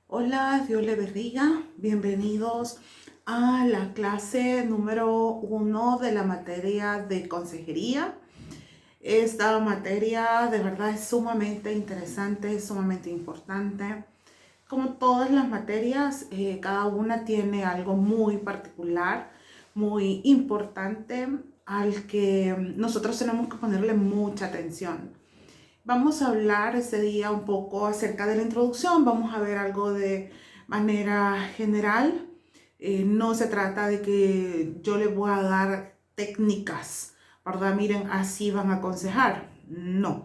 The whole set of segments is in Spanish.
Hola, Dios le bendiga. Bienvenidos a la clase número 1 de la materia de consejería. Esta materia de verdad es sumamente interesante, sumamente importante. Como todas las materias, cada una tiene algo muy particular, muy importante al que nosotros tenemos que ponerle mucha atención. Vamos a hablar este día un poco acerca de la introducción, vamos a ver algo de manera general. No se trata de que yo les voy a dar técnicas, ¿verdad? Miren, así van a aconsejar. No.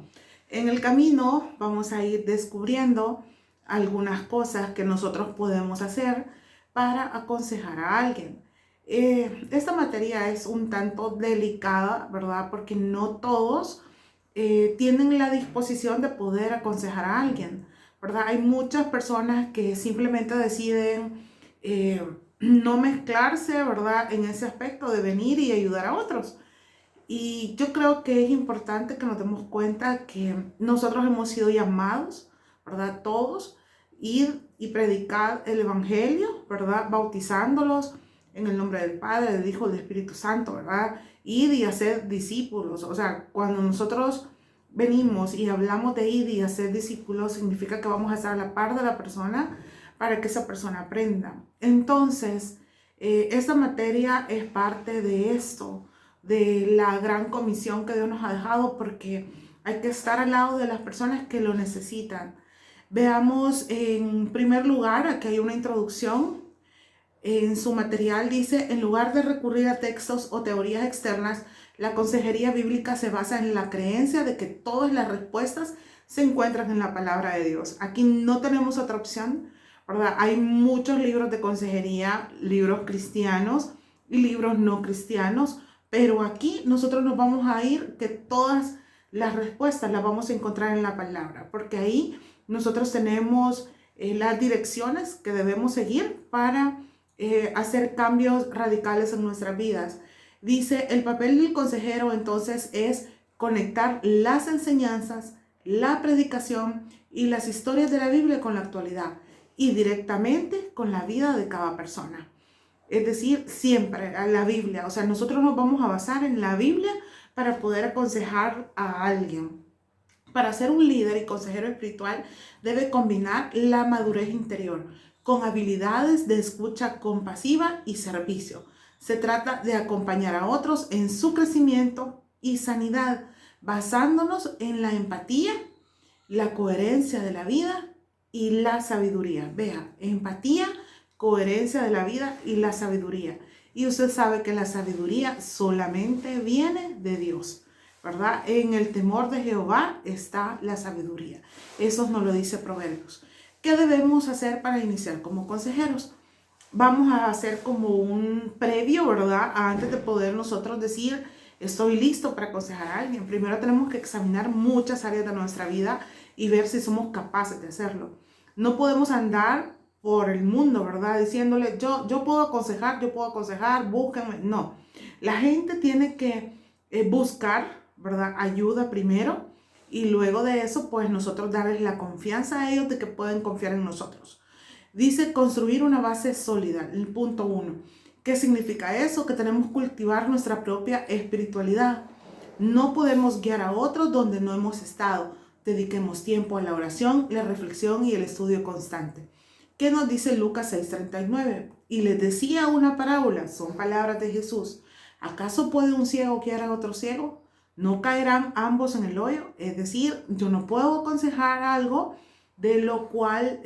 En el camino vamos a ir descubriendo algunas cosas que nosotros podemos hacer para aconsejar a alguien. Esta materia es un tanto delicada, ¿verdad? Porque no todos tienen la disposición de poder aconsejar a alguien, ¿verdad? Hay muchas personas que simplemente deciden no mezclarse, ¿verdad? En ese aspecto de venir y ayudar a otros. Y yo creo que es importante que nos demos cuenta que nosotros hemos sido llamados, ¿verdad? Todos, ir y predicar el Evangelio, ¿verdad? Bautizándolos en el nombre del Padre, del Hijo y del Espíritu Santo, ¿verdad? Ir y hacer discípulos. O sea, cuando nosotros venimos y hablamos de ir y hacer discípulos, significa que vamos a estar a la par de la persona para que esa persona aprenda. Entonces, esta materia es parte de esto, de la gran comisión que Dios nos ha dejado, porque hay que estar al lado de las personas que lo necesitan. Veamos en primer lugar, aquí hay una introducción. En su material dice, en lugar de recurrir a textos o teorías externas, la consejería bíblica se basa en la creencia de que todas las respuestas se encuentran en la palabra de Dios. Aquí no tenemos otra opción, ¿verdad? Hay muchos libros de consejería, libros cristianos y libros no cristianos, pero aquí nosotros nos vamos a ir que todas las respuestas las vamos a encontrar en la palabra, porque ahí nosotros tenemos las direcciones que debemos seguir para hacer cambios radicales en nuestras vidas. Dice, el papel del consejero entonces es conectar las enseñanzas, la predicación y las historias de la Biblia con la actualidad y directamente con la vida de cada persona. Es decir, siempre a la Biblia. O sea, nosotros nos vamos a basar en la Biblia para poder aconsejar a alguien. Para ser un líder y consejero espiritual debe combinar la madurez interior con habilidades de escucha compasiva y servicio. Se trata de acompañar a otros en su crecimiento y sanidad, basándonos en la empatía, la coherencia de la vida y la sabiduría. Vea, empatía, coherencia de la vida y la sabiduría. Y usted sabe que la sabiduría solamente viene de Dios, ¿verdad? En el temor de Jehová está la sabiduría. Eso nos lo dice Proverbios. ¿Qué debemos hacer para iniciar como consejeros? Vamos a hacer como un previo, ¿verdad? Antes de poder nosotros decir, estoy listo para aconsejar a alguien. Primero tenemos que examinar muchas áreas de nuestra vida y ver si somos capaces de hacerlo. No podemos andar por el mundo, ¿verdad? Diciéndole, yo puedo aconsejar, búsquenme. No, la gente tiene que buscar, ¿verdad? Ayuda primero y luego de eso, pues nosotros darles la confianza a ellos de que pueden confiar en nosotros. Dice construir una base sólida, el punto 1. ¿Qué significa eso? Que tenemos que cultivar nuestra propia espiritualidad. No podemos guiar a otros donde no hemos estado. Dediquemos tiempo a la oración, la reflexión y el estudio constante. ¿Qué nos dice Lucas 6:39? Y les decía una parábola, son palabras de Jesús. ¿Acaso puede un ciego guiar a otro ciego? ¿No caerán ambos en el hoyo? Es decir, yo no puedo aconsejar algo de lo cual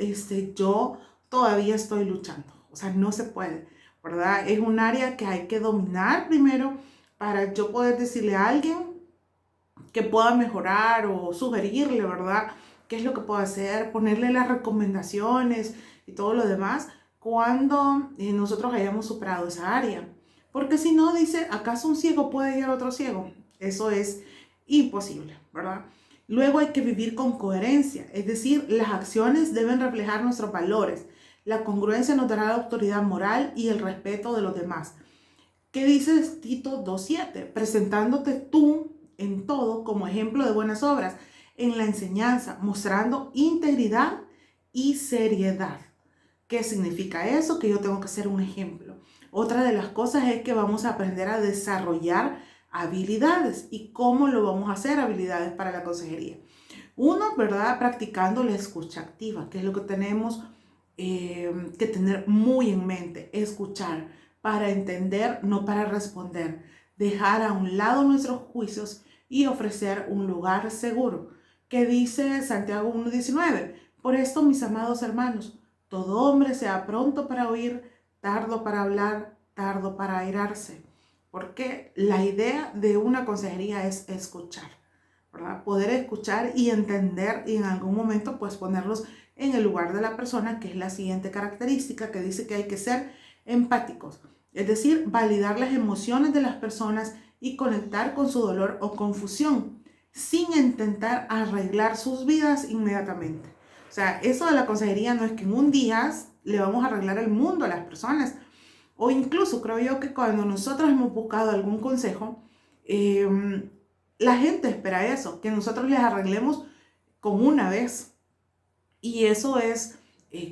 yo todavía estoy luchando. O sea, no se puede, ¿verdad? Es un área que hay que dominar primero para yo poder decirle a alguien que pueda mejorar o sugerirle, ¿verdad? ¿Qué es lo que puedo hacer? Ponerle las recomendaciones y todo lo demás cuando nosotros hayamos superado esa área. Porque si no, dice, ¿acaso un ciego puede guiar a otro ciego? Eso es imposible, ¿verdad? Luego hay que vivir con coherencia, es decir, las acciones deben reflejar nuestros valores. La congruencia nos dará la autoridad moral y el respeto de los demás. ¿Qué dice Tito 2:7? Presentándote tú en todo como ejemplo de buenas obras, en la enseñanza, mostrando integridad y seriedad. ¿Qué significa eso? Que yo tengo que ser un ejemplo. Otra de las cosas es que vamos a aprender a desarrollar habilidades. ¿Y cómo lo vamos a hacer? Habilidades para la consejería. Uno, ¿verdad? Practicando la escucha activa, que es lo que tenemos que tener muy en mente. Escuchar para entender, no para responder. Dejar a un lado nuestros juicios y ofrecer un lugar seguro. ¿Qué dice Santiago 1:19? Por esto, mis amados hermanos, todo hombre sea pronto para oír, tardo para hablar, tardo para airarse. Porque la idea de una consejería es escuchar, ¿verdad? Poder escuchar y entender y en algún momento pues ponerlos en el lugar de la persona, que es la siguiente característica que dice que hay que ser empáticos. Es decir, validar las emociones de las personas y conectar con su dolor o confusión sin intentar arreglar sus vidas inmediatamente. O sea, eso de la consejería no es que en un día le vamos a arreglar el mundo a las personas. O incluso creo yo que cuando nosotros hemos buscado algún consejo, la gente espera eso, que nosotros les arreglemos con una vez. Y eso es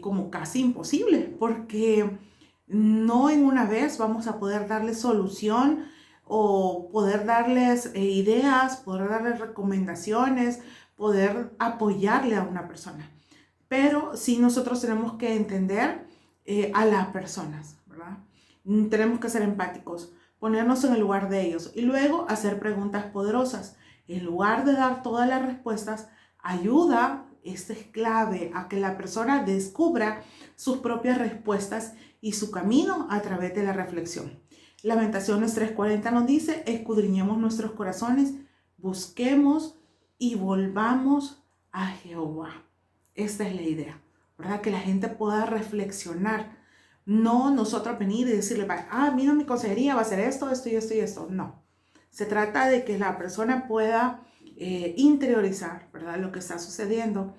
como casi imposible, porque no en una vez vamos a poder darles solución o poder darles ideas, poder darles recomendaciones, poder apoyarle a una persona. Pero sí nosotros tenemos que entender a las personas, ¿verdad? Tenemos que ser empáticos, ponernos en el lugar de ellos y luego hacer preguntas poderosas. En lugar de dar todas las respuestas, ayuda, esto es clave, a que la persona descubra sus propias respuestas y su camino a través de la reflexión. Lamentaciones 3:40 nos dice, escudriñemos nuestros corazones, busquemos y volvamos a Jehová. Esta es la idea, ¿verdad? Que la gente pueda reflexionar. No nosotros venir y decirle, mira, mi consejería va a ser esto, esto y esto y esto. No. Se trata de que la persona pueda interiorizar, ¿verdad? Lo que está sucediendo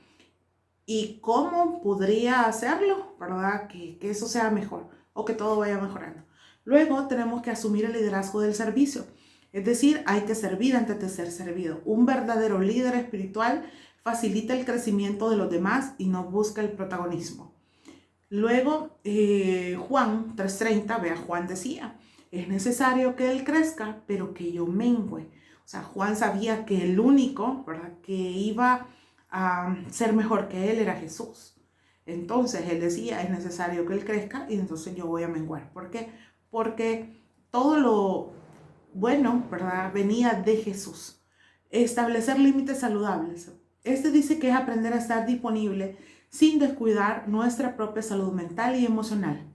y cómo podría hacerlo, ¿verdad? Que eso sea mejor o que todo vaya mejorando. Luego tenemos que asumir el liderazgo del servicio. Es decir, hay que servir antes de ser servido. Un verdadero líder espiritual facilita el crecimiento de los demás y no busca el protagonismo. Luego, Juan 3:30, vea, Juan decía, es necesario que él crezca, pero que yo mengüe. O sea, Juan sabía que el único, ¿verdad?, que iba a ser mejor que él era Jesús. Entonces, él decía, es necesario que él crezca y entonces yo voy a menguar. ¿Por qué? Porque todo lo bueno, ¿verdad?, venía de Jesús. Establecer límites saludables. Este dice que es aprender a estar disponible sin descuidar nuestra propia salud mental y emocional.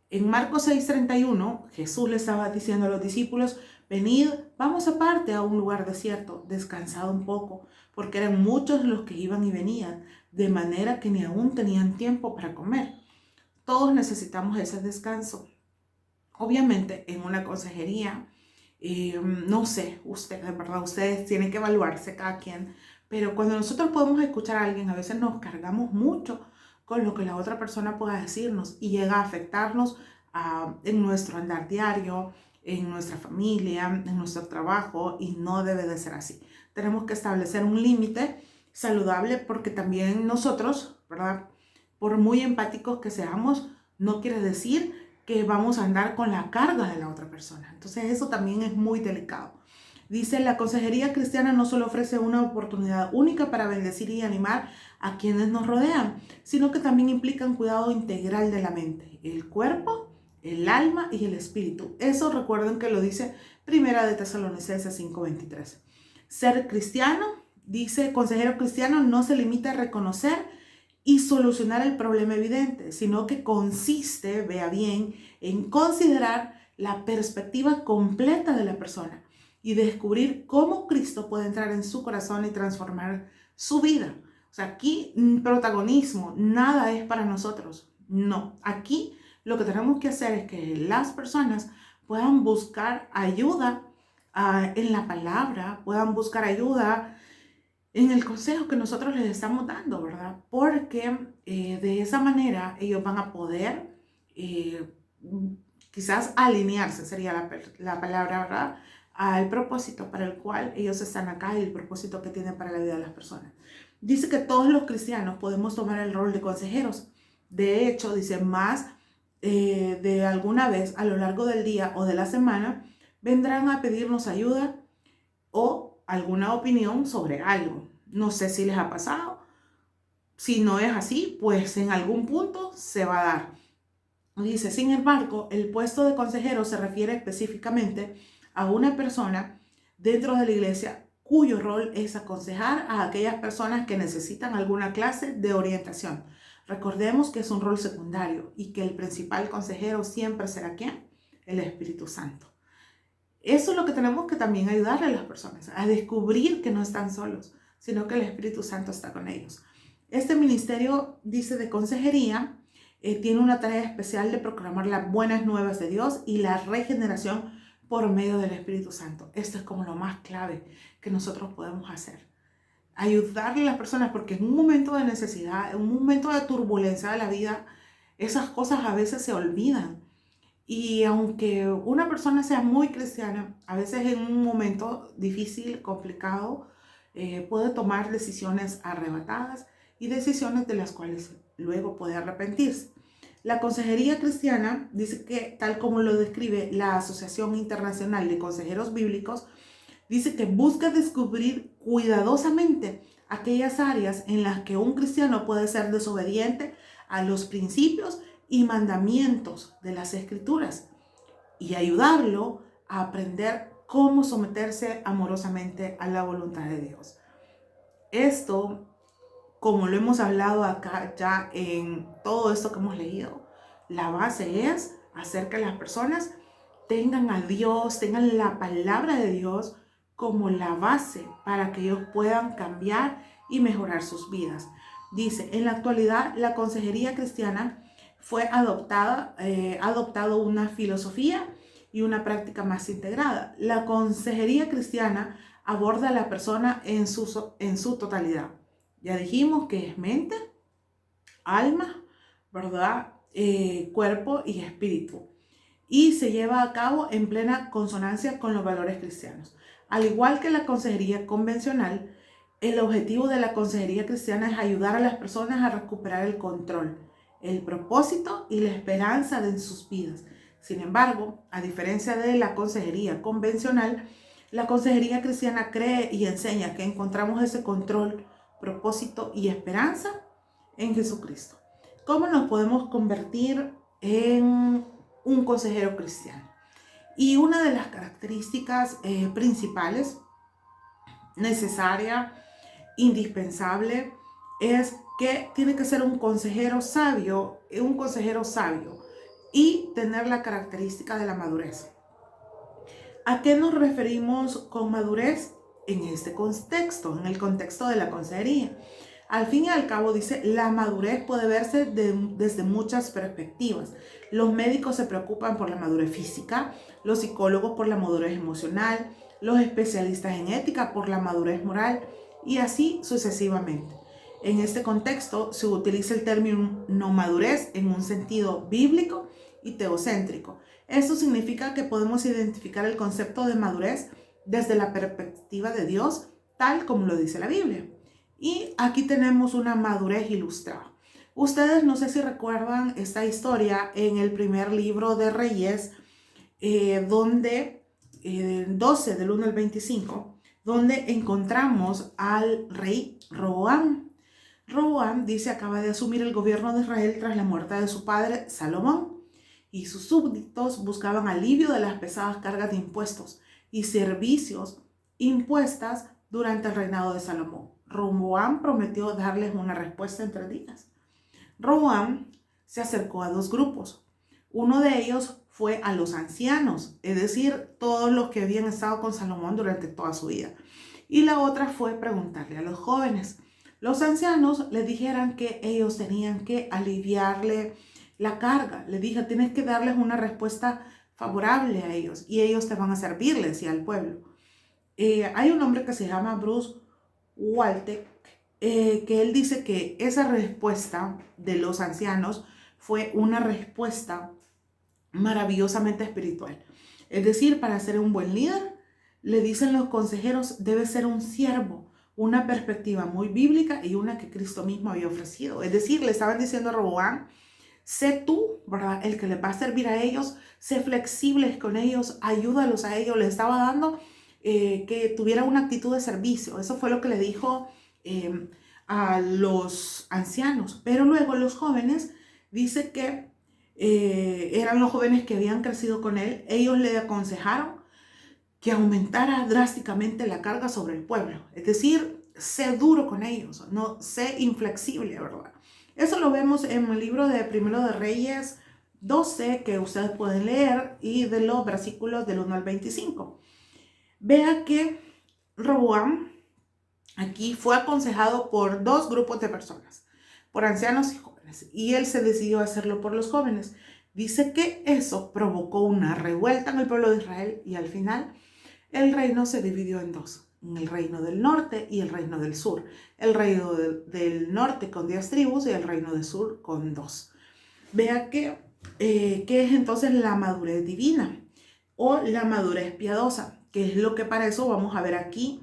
En Marcos 6:31, Jesús le estaba diciendo a los discípulos, venid, vamos aparte a un lugar desierto, descansad un poco, porque eran muchos los que iban y venían, de manera que ni aún tenían tiempo para comer. Todos necesitamos ese descanso. Obviamente, en una consejería, no sé, de verdad, ustedes tienen que evaluarse cada quien, pero cuando nosotros podemos escuchar a alguien, a veces nos cargamos mucho con lo que la otra persona pueda decirnos y llega a afectarnos en nuestro andar diario, en nuestra familia, en nuestro trabajo, y no debe de ser así. Tenemos que establecer un límite saludable porque también nosotros, ¿verdad?, por muy empáticos que seamos, no quiere decir que vamos a andar con la carga de la otra persona. Entonces eso también es muy delicado. Dice, la consejería cristiana no solo ofrece una oportunidad única para bendecir y animar a quienes nos rodean, sino que también implica un cuidado integral de la mente, el cuerpo, el alma y el espíritu. Eso recuerden que lo dice Primera de Tesalonicenses 5:23. Ser cristiano, dice, consejero cristiano no se limita a reconocer y solucionar el problema evidente, sino que consiste, vea bien, en considerar la perspectiva completa de la persona y descubrir cómo Cristo puede entrar en su corazón y transformar su vida. O sea, aquí protagonismo, nada es para nosotros. No, aquí lo que tenemos que hacer es que las personas puedan buscar ayuda en la palabra, puedan buscar ayuda en el consejo que nosotros les estamos dando, ¿verdad? Porque de esa manera ellos van a poder quizás alinearse, sería la palabra, ¿verdad?, al propósito para el cual ellos están acá y el propósito que tienen para la vida de las personas. Dice que todos los cristianos podemos tomar el rol de consejeros. De hecho, dice, más de alguna vez a lo largo del día o de la semana vendrán a pedirnos ayuda o alguna opinión sobre algo. No sé si les ha pasado. Si no es así, pues en algún punto se va a dar. Dice, sin embargo, el puesto de consejero se refiere específicamente a una persona dentro de la iglesia cuyo rol es aconsejar a aquellas personas que necesitan alguna clase de orientación. Recordemos que es un rol secundario y que el principal consejero siempre será ¿quién? El Espíritu Santo. Eso es lo que tenemos que también ayudarle a las personas, a descubrir que no están solos, sino que el Espíritu Santo está con ellos. Este ministerio, dice, de consejería, tiene una tarea especial de proclamar las buenas nuevas de Dios y la regeneración por medio del Espíritu Santo. Esto es como lo más clave que nosotros podemos hacer. Ayudarle a las personas, porque en un momento de necesidad, en un momento de turbulencia de la vida, esas cosas a veces se olvidan. Y aunque una persona sea muy cristiana, a veces en un momento difícil, complicado, puede tomar decisiones arrebatadas y decisiones de las cuales luego puede arrepentirse. La consejería cristiana dice que, tal como lo describe la Asociación Internacional de Consejeros Bíblicos, dice que busca descubrir cuidadosamente aquellas áreas en las que un cristiano puede ser desobediente a los principios y mandamientos de las Escrituras y ayudarlo a aprender cómo someterse amorosamente a la voluntad de Dios. Esto, como lo hemos hablado acá ya en todo esto que hemos leído, la base es hacer que las personas tengan a Dios, tengan la palabra de Dios como la base para que ellos puedan cambiar y mejorar sus vidas. Dice, en la actualidad la consejería cristiana fue adoptado una filosofía y una práctica más integrada. La consejería cristiana aborda a la persona en su totalidad. Ya dijimos que es mente, alma, ¿verdad? Cuerpo y espíritu. Y se lleva a cabo en plena consonancia con los valores cristianos. Al igual que la consejería convencional, el objetivo de la consejería cristiana es ayudar a las personas a recuperar el control, el propósito y la esperanza de sus vidas. Sin embargo, a diferencia de la consejería convencional, la consejería cristiana cree y enseña que encontramos ese control, propósito y esperanza en Jesucristo. ¿Cómo nos podemos convertir en un consejero cristiano? Y una de las características principales, necesaria, indispensable, es que tiene que ser un consejero sabio y tener la característica de la madurez. ¿A qué nos referimos con madurez? En este contexto, en el contexto de la consejería. Al fin y al cabo, dice, la madurez puede verse desde muchas perspectivas. Los médicos se preocupan por la madurez física, los psicólogos por la madurez emocional, los especialistas en ética por la madurez moral y así sucesivamente. En este contexto se utiliza el término madurez en un sentido bíblico y teocéntrico. Esto significa que podemos identificar el concepto de madurez desde la perspectiva de Dios, tal como lo dice la Biblia. Y aquí tenemos una madurez ilustrada. Ustedes no sé si recuerdan esta historia en el primer libro de Reyes, donde 12 del 1 al 25, donde encontramos al rey Roboam. Roboam, dice, acaba de asumir el gobierno de Israel tras la muerte de su padre Salomón, y sus súbditos buscaban alivio de las pesadas cargas de impuestos y servicios impuestas durante el reinado de Salomón. Roboam prometió darles una respuesta en 3 días. Roboam se acercó a 2 grupos. Uno de ellos fue a los ancianos, es decir, todos los que habían estado con Salomón durante toda su vida. Y la otra fue preguntarle a los jóvenes. Los ancianos le dijeron que ellos tenían que aliviarle la carga. Le dijo, tienes que darles una respuesta favorable a ellos y ellos te van a servirles y al pueblo. Hay un hombre que se llama Bruce Waltke, que él dice que esa respuesta de los ancianos fue una respuesta maravillosamente espiritual. Es decir, para ser un buen líder, le dicen los consejeros, debe ser un siervo una perspectiva muy bíblica y una que Cristo mismo había ofrecido. Es decir, le estaban diciendo a Roboam, sé tú, ¿verdad?, el que les va a servir a ellos, sé flexibles con ellos, ayúdalos a ellos. Le estaba dando que tuviera una actitud de servicio. Eso fue lo que le dijo a los ancianos. Pero luego los jóvenes, dice que eran los jóvenes que habían crecido con él, ellos le aconsejaron que aumentara drásticamente la carga sobre el pueblo. Es decir, sé duro con ellos, no sé inflexible, ¿verdad? Eso lo vemos en el libro de Primero de Reyes 12, que ustedes pueden leer, y de los versículos del 1 al 25. Vea que Roboam aquí fue aconsejado por dos grupos de personas, por ancianos y jóvenes, y él se decidió a hacerlo por los jóvenes. Dice que eso provocó una revuelta en el pueblo de Israel y al final el reino se dividió en dos, en el reino del norte y el reino del sur. El reino del norte con 10 tribus y el reino del sur con 2. Vea que, ¿qué es entonces la madurez divina o la madurez piadosa? Que es lo que para eso vamos a ver aquí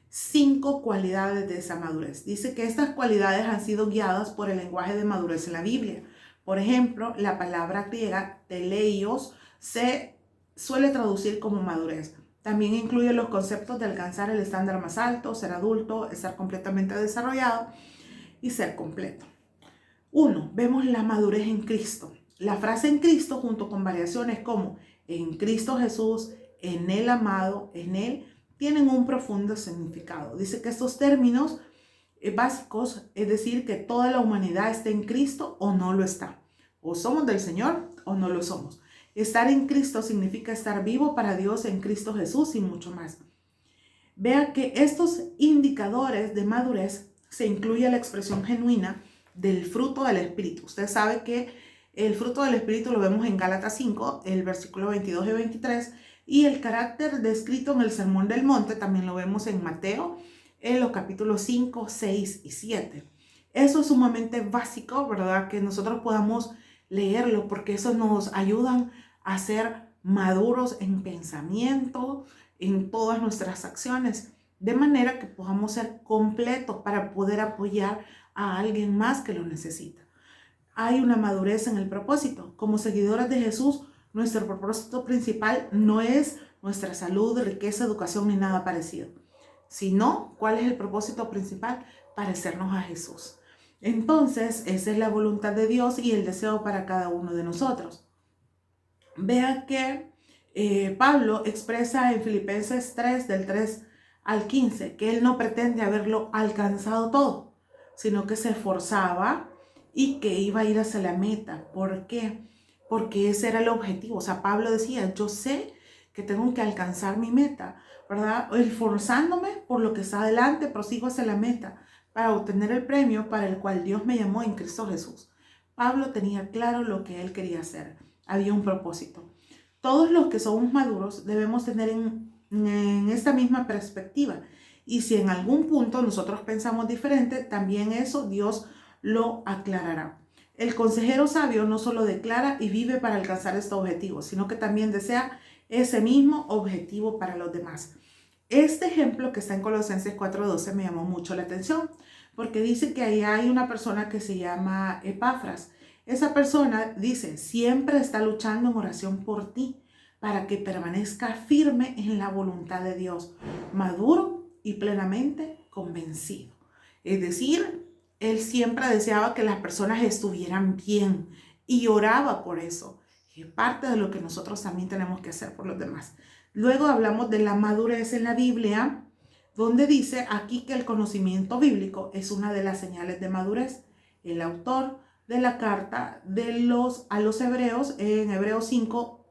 5 cualidades de esa madurez. Dice que estas cualidades han sido guiadas por el lenguaje de madurez en la Biblia. Por ejemplo, la palabra griega teleios se suele traducir como madurez. También incluye los conceptos de alcanzar el estándar más alto, ser adulto, estar completamente desarrollado y ser completo. 1. Vemos la madurez en Cristo. La frase en Cristo junto con variaciones como en Cristo Jesús, en el amado, en él, tienen un profundo significado. Dice que estos términos básicos, es decir, que toda la humanidad está en Cristo o no lo está. O somos del Señor o no lo somos. Estar en Cristo significa estar vivo para Dios en Cristo Jesús y mucho más. Vea que estos indicadores de madurez se incluye la expresión genuina del fruto del Espíritu. Usted sabe que el fruto del Espíritu lo vemos en Gálatas 5, el versículo 22 y 23, y el carácter descrito en el Sermón del Monte también lo vemos en Mateo, en los capítulos 5, 6 y 7. Eso es sumamente básico, ¿verdad? Que nosotros podamos leerlo porque eso nos ayuda a ser maduros en pensamiento, en todas nuestras acciones, de manera que podamos ser completos para poder apoyar a alguien más que lo necesita. Hay una madurez en el propósito. Como seguidores de Jesús, nuestro propósito principal no es nuestra salud, riqueza, educación ni nada parecido, sino ¿cuál es el propósito principal? Parecernos a Jesús. Entonces, esa es la voluntad de Dios y el deseo para cada uno de nosotros. Vea que Pablo expresa en Filipenses 3, del 3 al 15, que él no pretende haberlo alcanzado todo, sino que se esforzaba y que iba a ir hacia la meta. ¿Por qué? Porque ese era el objetivo. O sea, Pablo decía, yo sé que tengo que alcanzar mi meta, ¿verdad? Esforzándome por lo que está adelante, prosigo hacia la meta para obtener el premio para el cual Dios me llamó en Cristo Jesús. Pablo tenía claro lo que él quería hacer. Había un propósito. Todos los que somos maduros debemos tener en esta misma perspectiva. Y si en algún punto nosotros pensamos diferente, también eso Dios lo aclarará. El consejero sabio no solo declara y vive para alcanzar este objetivo, sino que también desea ese mismo objetivo para los demás. Este ejemplo que está en Colosenses 4:12 me llamó mucho la atención, porque dice que ahí hay una persona que se llama Epafras. Esa persona dice, siempre está luchando en oración por ti, para que permanezca firme en la voluntad de Dios, maduro y plenamente convencido. Es decir, él siempre deseaba que las personas estuvieran bien y oraba por eso. Es parte de lo que nosotros también tenemos que hacer por los demás. Luego hablamos de la madurez en la Biblia, donde dice aquí que el conocimiento bíblico es una de las señales de madurez. El autor de la carta a los hebreos, en Hebreos 5,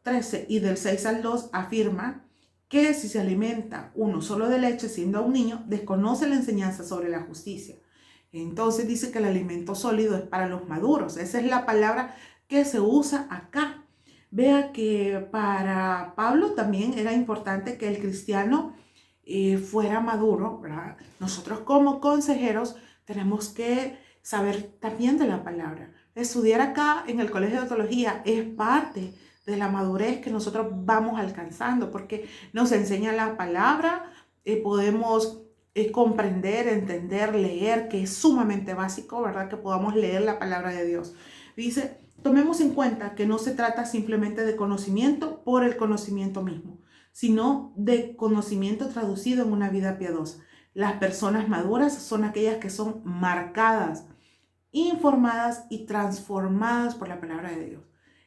13 y del 6 al 2, afirma que si se alimenta uno solo de leche siendo un niño, desconoce la enseñanza sobre la justicia. Entonces dice que el alimento sólido es para los maduros. Esa es la palabra que se usa acá. Vea que para Pablo también era importante que el cristiano fuera maduro, ¿verdad? Nosotros como consejeros tenemos que saber también de la palabra. Estudiar acá en el Colegio de Teología es parte de la madurez que nosotros vamos alcanzando, porque nos enseña la palabra, podemos comprender, entender, leer, que es sumamente básico, ¿verdad? Que podamos leer la palabra de Dios. Dice, tomemos en cuenta que no se trata simplemente de conocimiento por el conocimiento mismo, sino de conocimiento traducido en una vida piadosa. Las personas maduras son aquellas que son marcadas, informadas y transformadas por la palabra de Dios.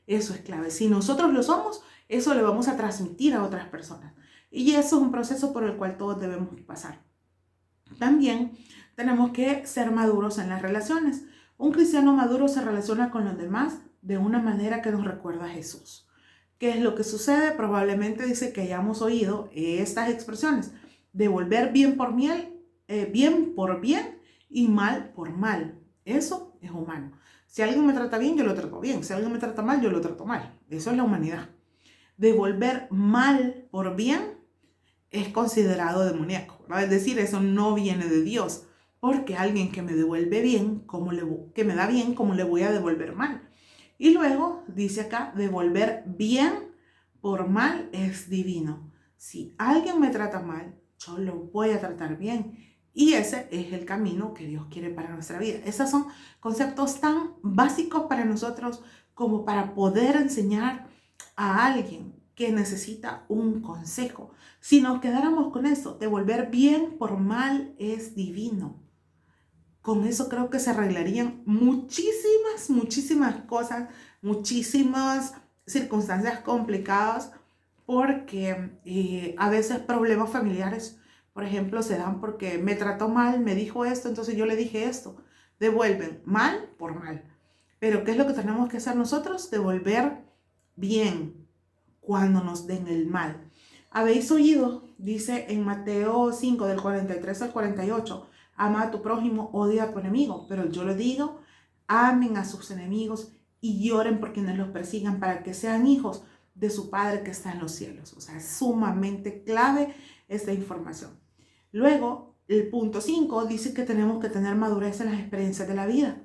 Eso es clave. Si nosotros lo somos, eso le vamos a transmitir a otras personas. Y eso es un proceso por el cual todos debemos pasar. También tenemos que ser maduros en las relaciones. Un cristiano maduro se relaciona con los demás de una manera que nos recuerda a Jesús. ¿Qué es lo que sucede? Probablemente dice que hayamos oído estas expresiones: devolver bien por bien y mal por mal. Eso es humano. Si alguien me trata bien, yo lo trato bien. Si alguien me trata mal, yo lo trato mal. Eso es la humanidad. Devolver mal por bien es considerado demoníaco, ¿verdad? Es decir, eso no viene de Dios, porque alguien que me devuelve bien, que me da bien, ¿cómo le voy a devolver mal? Y luego dice acá, devolver bien por mal es divino. Si alguien me trata mal, yo lo voy a tratar bien. Y ese es el camino que Dios quiere para nuestra vida. Esos son conceptos tan básicos para nosotros como para poder enseñar a alguien que necesita un consejo. Si nos quedáramos con eso, devolver bien por mal es divino. Con eso creo que se arreglarían muchísimas cosas, muchísimas circunstancias complicadas, porque a veces problemas familiares, por ejemplo, se dan porque me trató mal, me dijo esto, entonces yo le dije esto. Devuelven mal por mal. Pero ¿qué es lo que tenemos que hacer nosotros? Devolver bien cuando nos den el mal. Habéis oído, dice en Mateo 5, del 43 al 48, ama a tu prójimo, odia a tu enemigo. Pero yo le digo, amen a sus enemigos y lloren por quienes los persigan, para que sean hijos de su Padre que está en los cielos. O sea, es sumamente clave esta información. Luego, el punto 5 dice que tenemos que tener madurez en las experiencias de la vida.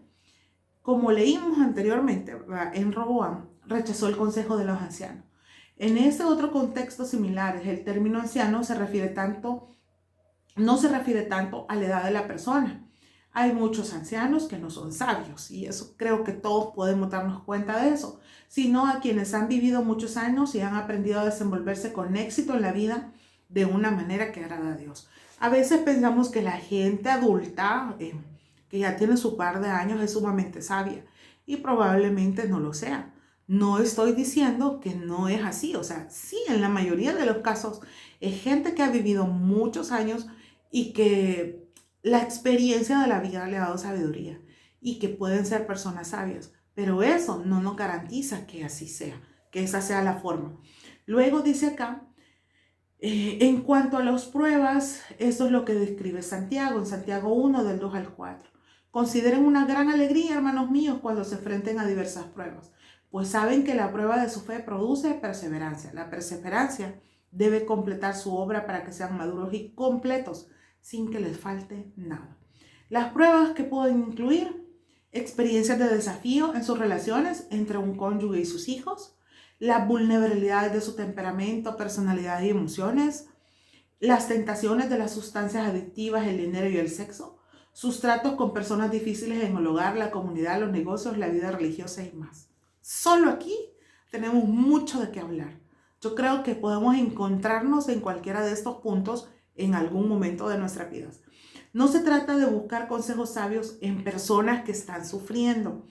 Como leímos anteriormente, ¿verdad? En Roboam rechazó el consejo de los ancianos. En ese otro contexto similar, el término anciano no se refiere tanto a la edad de la persona. Hay muchos ancianos que no son sabios, y eso creo que todos podemos darnos cuenta de eso, sino a quienes han vivido muchos años y han aprendido a desenvolverse con éxito en la vida de una manera que agrada a Dios. A veces pensamos que la gente adulta, que ya tiene su par de años, es sumamente sabia, y probablemente no lo sea. No estoy diciendo que no es así, o sea, sí, en la mayoría de los casos es gente que ha vivido muchos años y que la experiencia de la vida le ha dado sabiduría y que pueden ser personas sabias, pero eso no nos garantiza que así sea, que esa sea la forma. Luego dice acá, en cuanto a las pruebas, eso es lo que describe Santiago, en Santiago 1, del 2 al 4. Consideren una gran alegría, hermanos míos, cuando se enfrenten a diversas pruebas, pues saben que la prueba de su fe produce perseverancia. La perseverancia debe completar su obra para que sean maduros y completos, sin que les falte nada. Las pruebas que pueden incluir experiencias de desafío en sus relaciones entre un cónyuge y sus hijos, las vulnerabilidades de su temperamento, personalidad y emociones, las tentaciones de las sustancias adictivas, el dinero y el sexo, sus tratos con personas difíciles en el hogar, la comunidad, los negocios, la vida religiosa y más. Solo aquí tenemos mucho de qué hablar. Yo creo que podemos encontrarnos en cualquiera de estos puntos en algún momento de nuestras vidas. No se trata de buscar consejos sabios en personas que están sufriendo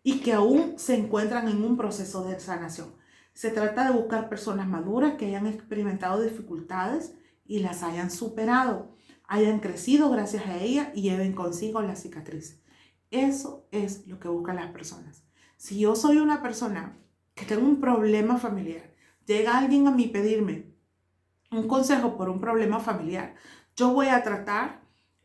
y que aún se encuentran en un proceso de sanación. Se trata de buscar personas maduras que hayan experimentado dificultades y las hayan superado, hayan crecido gracias a ella y lleven consigo la cicatriz. Eso es lo que buscan las personas. Si yo soy una persona que tengo un problema familiar, llega alguien a mí pedirme un consejo por un problema familiar, yo voy a tratar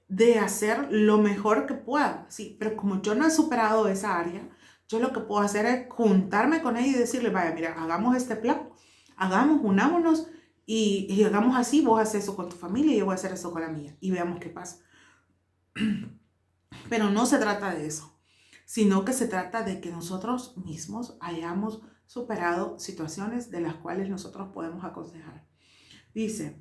de hacer lo mejor que pueda, sí, pero como yo no he superado esa área, yo lo que puedo hacer es juntarme con ella y decirle, vaya, mira, hagamos este plan, unámonos y hagamos así, vos haces eso con tu familia y yo voy a hacer eso con la mía y veamos qué pasa. Pero no se trata de eso, sino que se trata de que nosotros mismos hayamos superado situaciones de las cuales nosotros podemos aconsejar. Dice,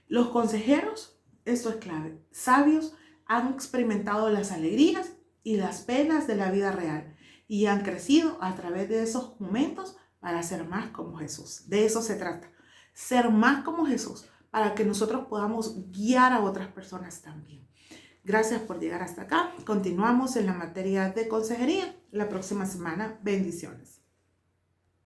los consejeros esto es clave, sabios han experimentado las alegrías y las penas de la vida real y han crecido a través de esos momentos para ser más como Jesús. De eso se trata, ser más como Jesús, para que nosotros podamos guiar a otras personas también. Gracias por llegar hasta acá. Continuamos en la materia de consejería la próxima semana. Bendiciones.